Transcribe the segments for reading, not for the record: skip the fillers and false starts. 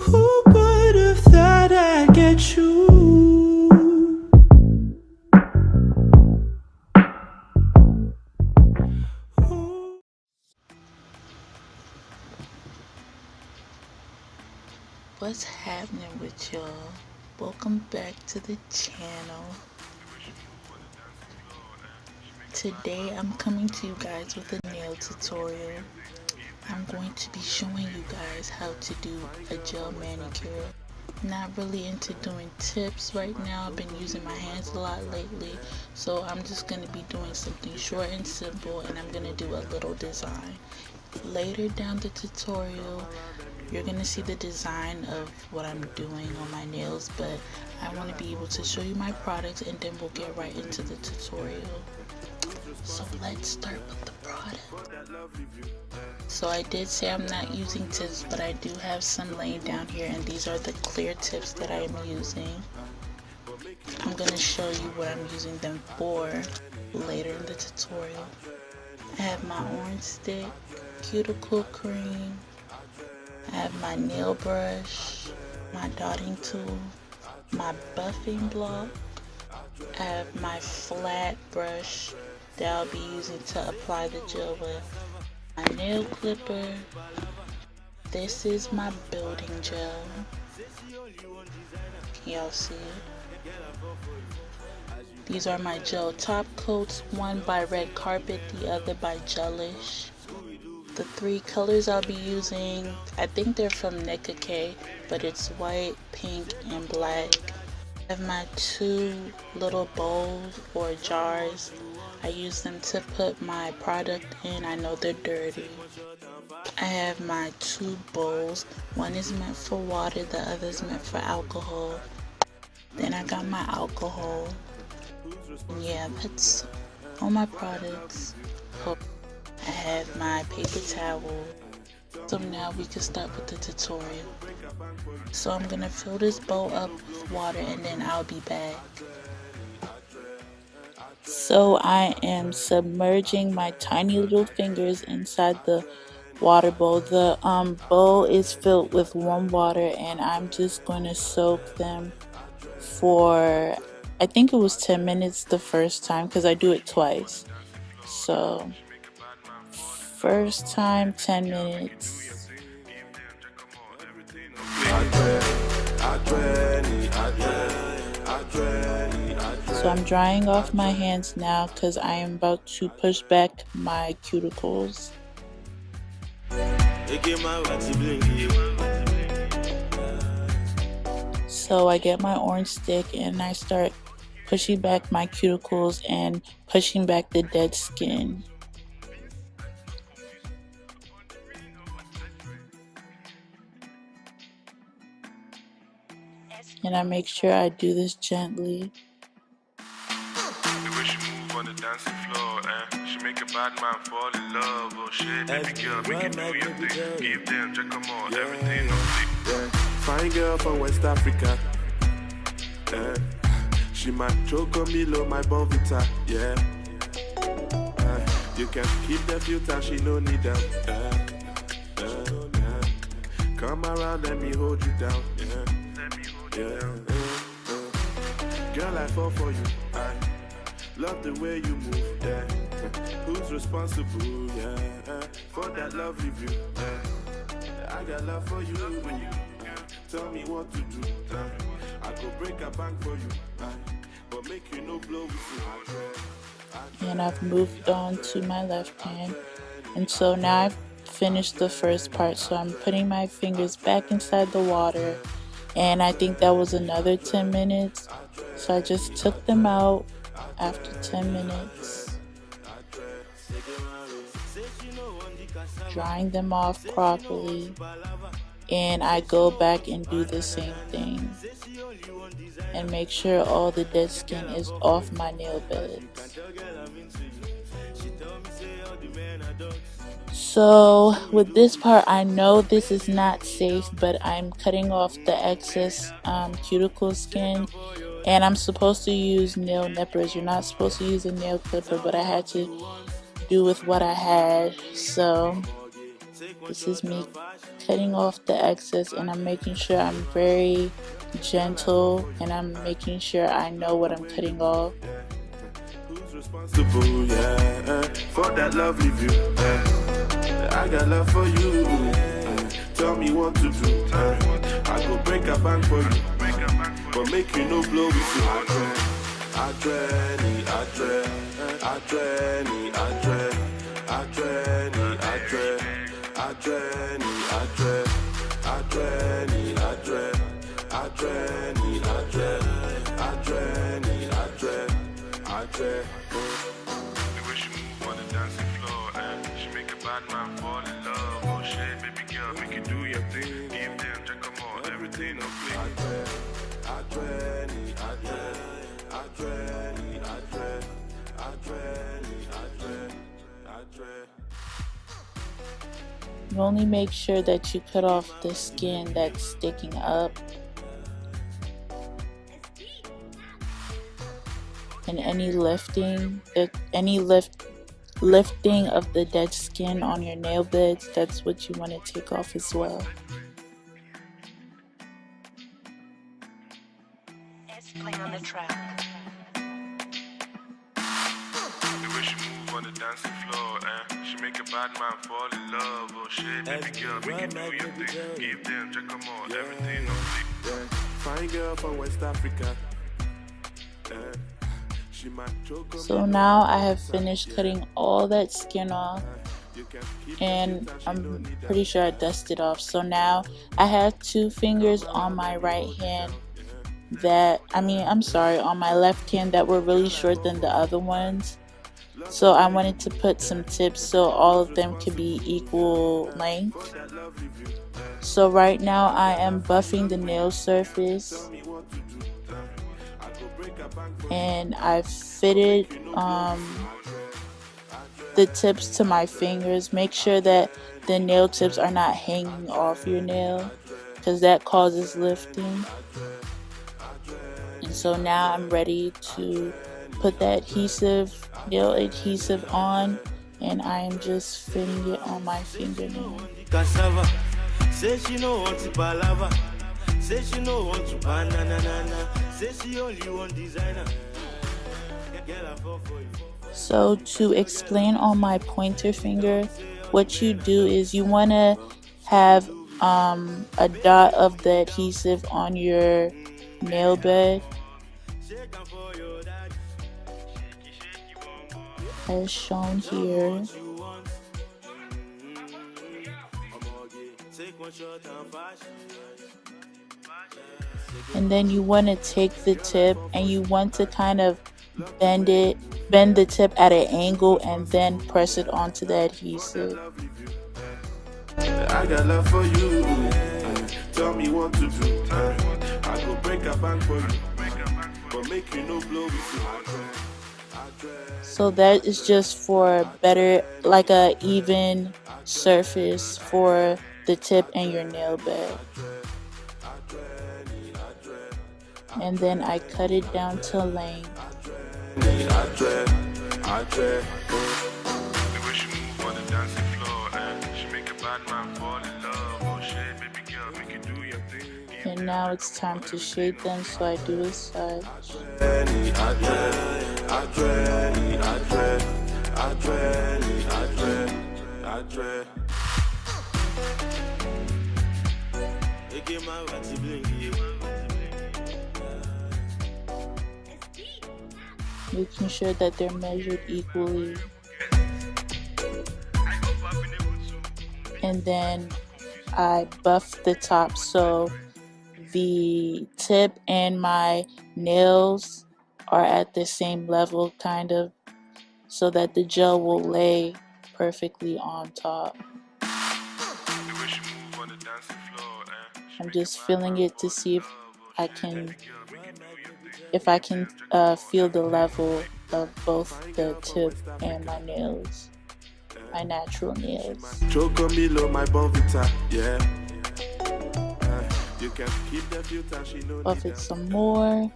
Who would have thought I'd get you? What's happening with y'all? Welcome back to the channel. Today I'm coming to you guys with a nail tutorial. I'm going to be showing you guys how to do a gel manicure. Not really into doing tips right now. I've been using my hands a lot lately, so I'm just going to be doing something short and simple, and I'm going to do a little design. Later down the tutorial, you're going to see the design of what I'm doing on my nails, but I want to be able to show you my products, and then we'll get right into the tutorial. So let's start with the product. So I did say I'm not using tips, but I do have some laying down here, and these are the clear tips that I am using. I'm going to show you what I'm using them for later in the tutorial. I have my orange stick, cuticle cream, I have my nail brush, my dotting tool, my buffing block, I have my flat brush that I'll be using to apply the gel with, my nail clipper, this is my building gel, can y'all see it? These are my gel top coats, one by Red Carpet, the other by Gelish. The three colors I'll be using, I think they're from Manicure, but it's white, pink, and black. I have my two little bowls or jars. I use them to put my product in. I know they're dirty. I have my two bowls. One is meant for water, the other is meant for alcohol. Then I got my alcohol. And yeah, that's all my products. I have my paper towel. So now we can start with the tutorial. So I'm gonna fill this bowl up with water, and then I'll be back. So I am submerging my tiny little fingers inside the water bowl. The bowl is filled with warm water, and I'm just going to soak them for, I think it was 10 minutes the first time, because I do it twice. So first time 10 minutes. So I'm drying off my hands now because I am about to push back my cuticles. So I get my orange stick and I start pushing back my cuticles and pushing back the dead skin. And I make sure I do this gently. The way she move on the dancing floor, she make a bad man fall in love. Oh shit, baby girl, make it do your thing. Give them, check them all, everything on fleek. Fine girl from West Africa. She might choke on me, low my bonvita. Yeah. You can keep the filter, she no need them. Come around, let me hold you down. Girl, I fall for you. I love the way you move. Yeah. Who's responsible? Yeah. For that lovely view. I got love for you. When you tell me what to do, I could break a bank for you. But make you no blow with you. And I've moved on to my left hand, and so now I've finished the first part. So I'm putting my fingers back inside the water, and I think that was another 10 minutes. So I just took them out after 10 minutes, drying them off properly, and I go back and do the same thing and make sure all the dead skin is off my nail beds. So with this part, I know this is not safe, but I'm cutting off the excess cuticle skin, and I'm supposed to use nail nippers. You're not supposed to use a nail clipper, but I had to do with what I had. So This is me cutting off the excess, and I'm making sure I'm very gentle, and I'm making sure I know what I'm cutting off. Who's responsible, yeah, for that lovely view? I got love for you. Tell me what to do. I go break a bank for you, but make you no blow with you. The way she move on the dancing floor, she make a bad man fall in love. Oh shit, baby girl, make you do your thing. Give them, check them all, everything on fleek. You only make sure that you cut off the skin that's sticking up, and any lifting of the dead skin on your nail beds, that's what you want to take off as well. Play on the track. The way she move on the dancing floor, she make a bad man fall in love. Oh shit, baby girl, make you do your thing. Give them, check them all, everything on fleek. Fine girl from West Africa. So now I have finished cutting all that skin off, and I'm pretty sure I dusted off. So now I have 2 fingers on my right hand on my left hand that were really short than the other ones. So I wanted to put some tips so all of them could be equal length. So right now I am buffing the nail surface, and I've fitted the tips to my fingers. Make sure that the nail tips are not hanging off your nail, because that causes lifting. And so now I'm ready to put that nail adhesive on, and I am just fitting it on my fingernail. Say she no want to palava. Say she no want to banana. Say she only want designer. So to explain on my pointer finger, what you do is you want to have a dot of the adhesive on your nail bed, as shown here. And then you want to take the tip and you want to kind of bend the tip at an angle, and then press it onto the adhesive. I got love for you. Tell me what to do. I go break a bank for you, but make you no blow with you. So that is just for better, like a even surface for the tip and your nail bed. And then I cut it down to length. The way she move on the dancing floor, she make a bad man fall in love. Oh shit, baby girl, make you do your thing. And now it's time to shade them, so I do as such. Making sure that they're measured equally. And then I buff the top so the tip and my nails are at the same level, kind of, so that the gel will lay perfectly on top. I'm just feeling it to see if I can feel the level of both the tip and my nails, my natural nails. Buff it some more,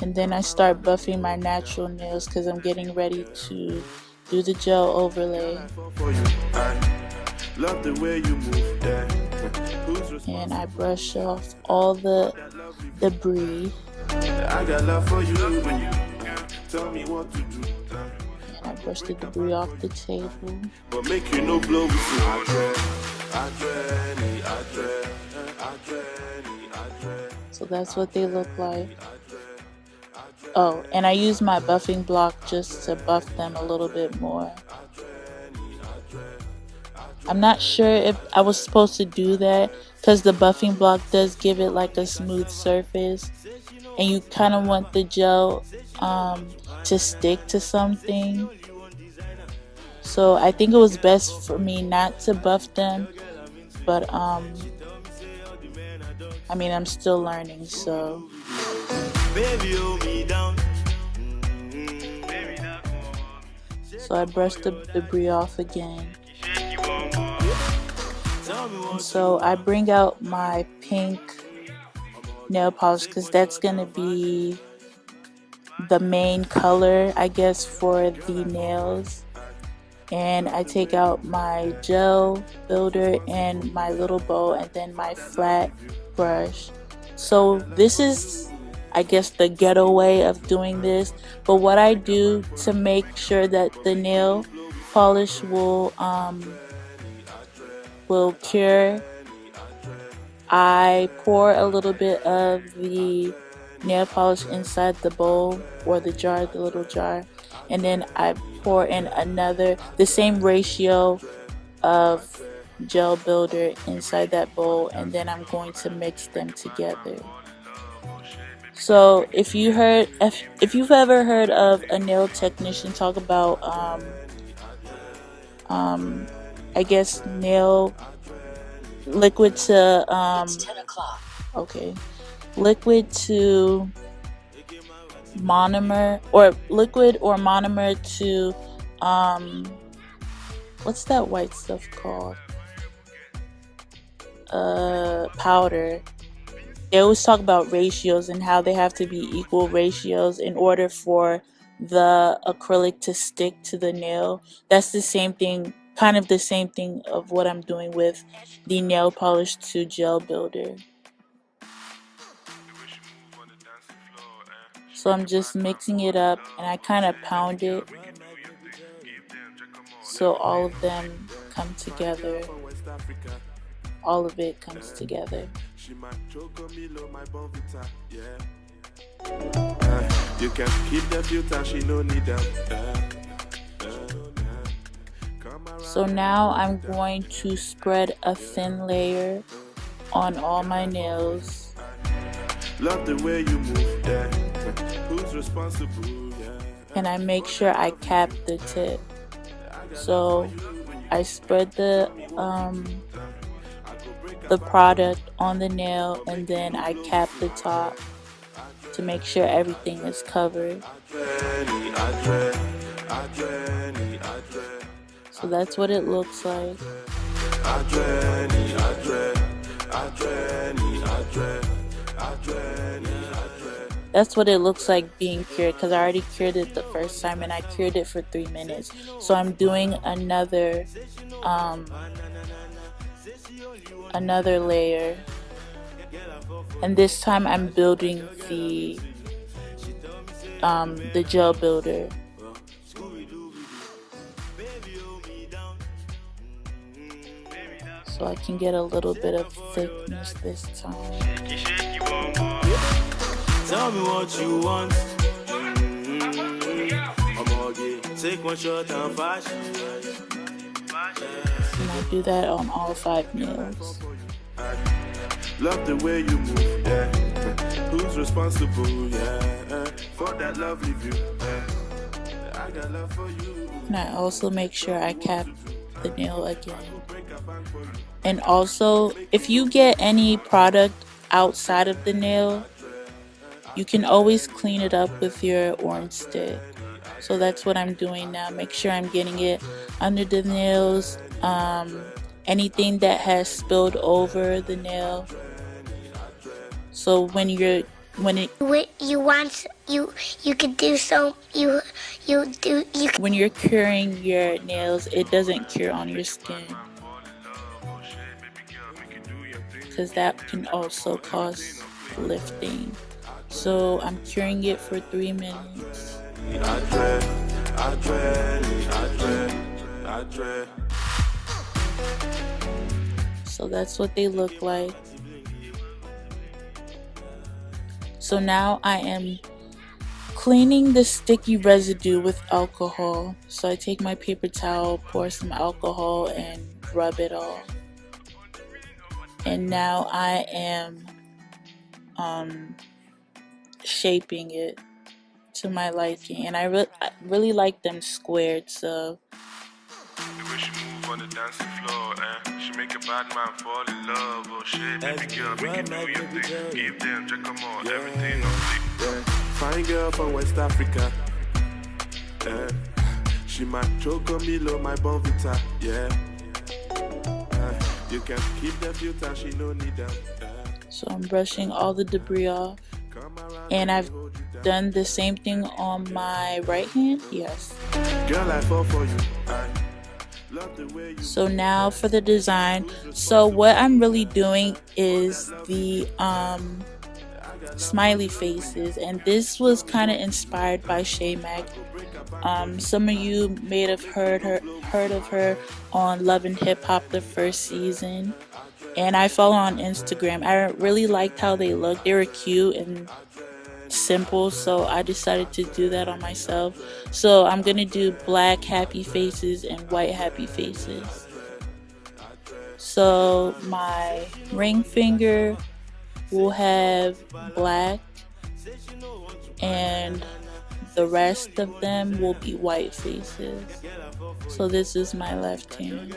and then I start buffing my natural nails because I'm getting ready to do the gel overlay. Love the way you move, yeah. And I brush off all the debris. I got love for you. Tell me what to do. And I brush the debris off the table. But make you no blow with you. So that's what they look like. Oh, and I use my buffing block just to buff them a little bit more. I'm not sure if I was supposed to do that because the buffing block does give it like a smooth surface, and you kind of want the gel to stick to something. So I think it was best for me not to buff them, but I mean, I'm still learning, so. So I brushed the debris off again. And so I bring out my pink nail polish because that's going to be the main color, I guess, for the nails. And I take out my gel builder and my little bow and then my flat brush. So this is, I guess, the ghetto way of doing this. But what I do to make sure that the nail polish will cure, I pour a little bit of the nail polish inside the bowl or the jar, the little jar, and then I pour in the same ratio of gel builder inside that bowl, and then I'm going to mix them together. So if you've ever heard of a nail technician talk about I guess nail liquid to It's 10 o'clock. okay, liquid to monomer, or liquid or monomer to what's that white stuff called? Powder. They always talk about ratios and how they have to be equal ratios in order for the acrylic to stick to the nail. That's the same thing, kind of the same thing of what I'm doing with the nail polish to gel builder. So I'm just mixing it up and I kind of pound it so all of them come together. All of it comes together. You can keep the filter, she no need them. So now I'm going to spread a thin layer on all my nails. Love the way you move, yeah. Who's responsible, yeah. And I make sure I cap the tip. So I spread the product on the nail and then I cap the top to make sure everything is covered. So that's what it looks like. That's what it looks like being cured, because I already cured it the first time and I cured it for 3 minutes. So I'm doing another layer, and this time I'm building the gel builder. So I can get a little bit of thickness this time. Tell me what you want. Take one shot and fashion. And I do that on all 5 nails. Love the way you move, yeah. Who's responsible, yeah, for that lovely view, yeah. I got love for you. And I also make sure I cap the nail again. And also, if you get any product outside of the nail, you can always clean it up with your orange stick. So that's what I'm doing now. Make sure I'm getting it under the nails, anything that has spilled over the nail. So when you when you're curing your nails, it doesn't cure on your skin. because that can also cause lifting. So I'm curing it for 3 minutes. So that's what they look like. So now I am cleaning the sticky residue with alcohol. So I take my paper towel, pour some alcohol, and rub it off. And now I am shaping it to my liking, and I really like them squared. So The way she move on the dancing floor, she make a bad man fall in love. Oh shit, baby girl, make it do your thing. Give them, check them all, everything on fleek. Fine girl from West Africa. She might choke on me, love my bonvita. Yeah. You can keep the filter, she no need them. So I'm brushing all the debris off, and I've done the same thing on my right hand. Yes. Girl, I fall for you. Love the way you. So now for the design. So what I'm really doing is the smiley faces, and this was kind of inspired by Shay Mac. Some of you may have heard of her on Love and Hip Hop the first season, and I follow on Instagram. I really liked how they looked. They were cute and simple, so I decided to do that on myself. So I'm gonna do black happy faces and white happy faces. So my ring finger will have black, and the rest of them will be white faces. So this is my left hand,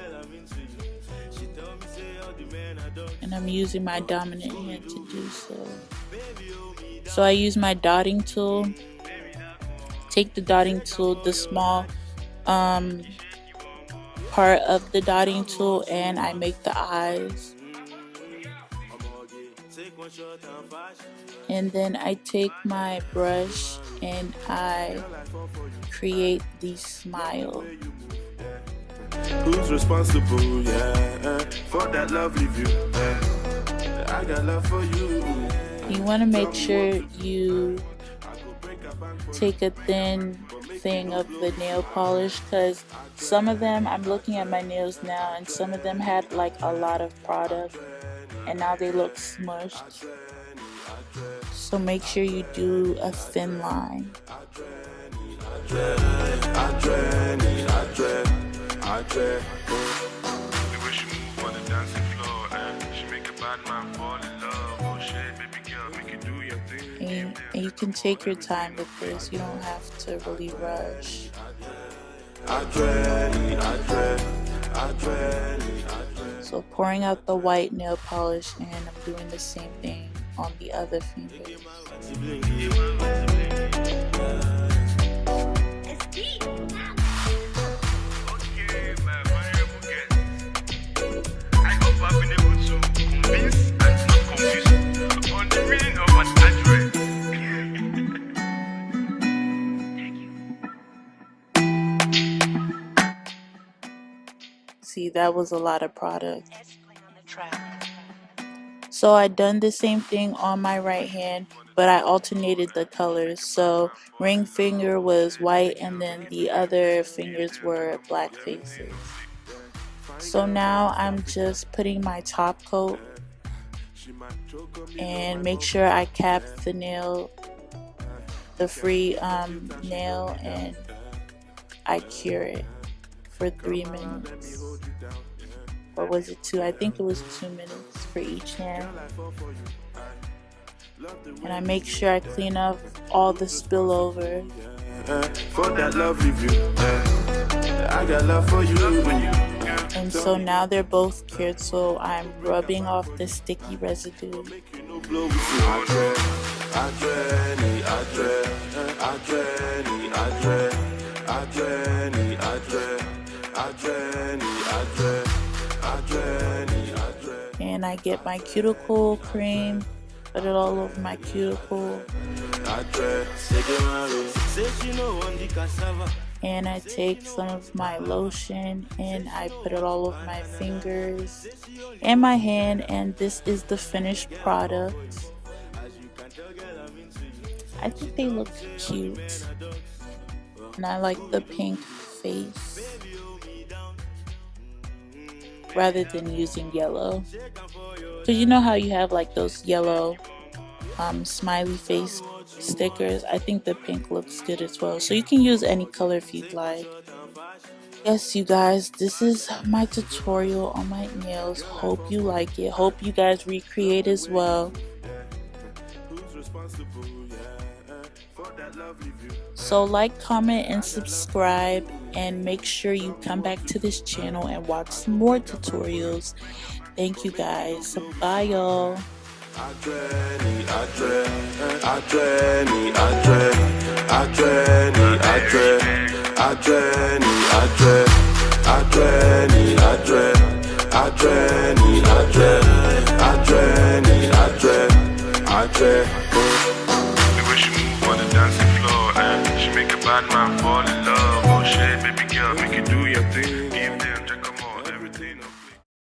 and I'm using my dominant hand to do so. So I use my dotting tool. Take the dotting tool, the small part of the dotting tool, and I make the eyes. And then I take my brush and I create the smile. Who's responsible, yeah, for that lovely view? I got love for you. You want to make sure you take a thin thing of the nail polish, because some of them, I'm looking at my nails now, and some of them had like a lot of product and now they look smushed. So make sure you do a thin line. And you can take your time with this. You don't have to really rush. So pouring out the white nail polish, and I'm doing the same thing on the other finger. See, that was a lot of product. So I done the same thing on my right hand, but I alternated the colors. So ring finger was white, and then the other fingers were black faces. So now I'm just putting my top coat, and make sure I cap the nail, the free nail, and I cure it for 3 minutes. Or was it 2? I think it was 2 minutes for each hand. And I make sure I clean up all the spillover. For that lovely view, I got love for you. And so now they're both cured, so I'm rubbing off the sticky residue. And I get my cuticle cream, put it all over my cuticle. and I take some of my lotion and I put it all over my fingers and my hand, and this is the finished product. I think they look cute, and I like the pink face rather than using yellow, because you know how you have like those yellow smiley face stickers. I think the pink looks good as well, so you can use any color if you'd like. Yes, you guys, this is my tutorial on my nails. Hope you like it. Hope you guys recreate as well. So like, comment, and subscribe, and make sure you come back to this channel and watch some more tutorials. Thank you guys. Bye y'all. The way she move on the dancing floor, she make a bad man fall in love. Oh shit, baby girl, make you do your thing. Give them